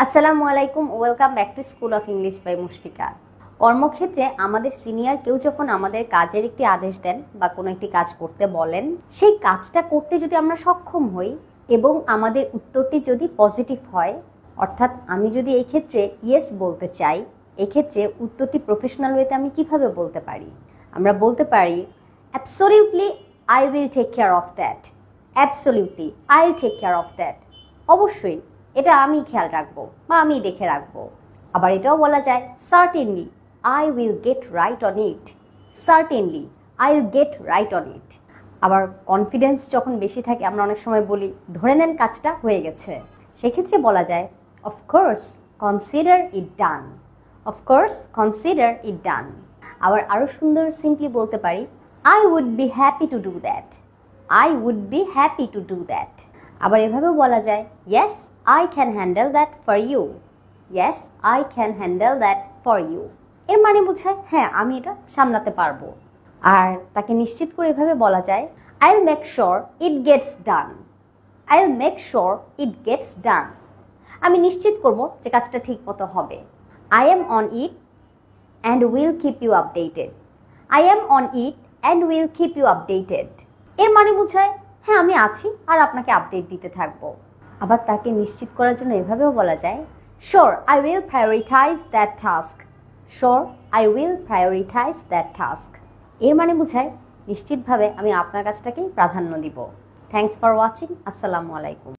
আসসালামু আলাইকুম, welcome back to school of English by Mushfika. কর্মক্ষেত্রে আমাদের সিনিয়র কেউ যখন আমাদের কাজের একটি আদেশ দেন বা কোনো একটি কাজ করতে বলেন, সেই কাজটা করতে যদি আমরা সক্ষম হই এবং আমাদের উত্তরটি যদি পজিটিভ হয়, অর্থাৎ আমি যদি এই ক্ষেত্রে ইয়েস বলতে চাই, এক্ষেত্রে উত্তরটি প্রফেশনাল ওয়েতে আমি কিভাবে বলতে পারি? আমরা বলতে পারি absolutely I will take care of that. Absolutely I will take care of that. অবশ্যই এটা আমি খেয়াল রাখবো বা আমি দেখে রাখবো। আবার এটাও বলা যায় certainly I will get right on it. Certainly I will get right on it. আবার কনফিডেন্স যখন বেশি থাকে আমরা অনেক সময় বলি ধরে নেন কাজটা হয়ে গেছে, সেক্ষেত্রে বলা যায় of course consider it done. Of course consider it done. আবার আরও সুন্দর সিম্পলি বলতে পারি I would be happy to do that. I would be happy to do that. আবার এভাবেও বলা যায় yes I can handle that for you. Yes I can handle that for you. এর মানে বোঝায় হ্যাঁ আমি এটা সামলাতে পারবো। আর তাকে নিশ্চিত করে এভাবে বলা যায় I will make sure it gets done. I will make sure it gets done. আমি নিশ্চিত করব যে কাজটা ঠিক মতো হবে। I am on it and will keep you updated. I am on it and will keep you updated. এর মানে বোঝায় হ্যাঁ আমি আছি আর আপনাকে আপডেট দিতে থাকবো। আবার তাকে নিশ্চিত করার জন্য এভাবেও বলা যায় sure I will prioritise that task. Sure I will prioritise that task. এর মানে বোঝায় নিশ্চিতভাবে আমি আপনার কাজটাকেই প্রাধান্য দিব। Thanks for watching. আসসালামু আলাইকুম।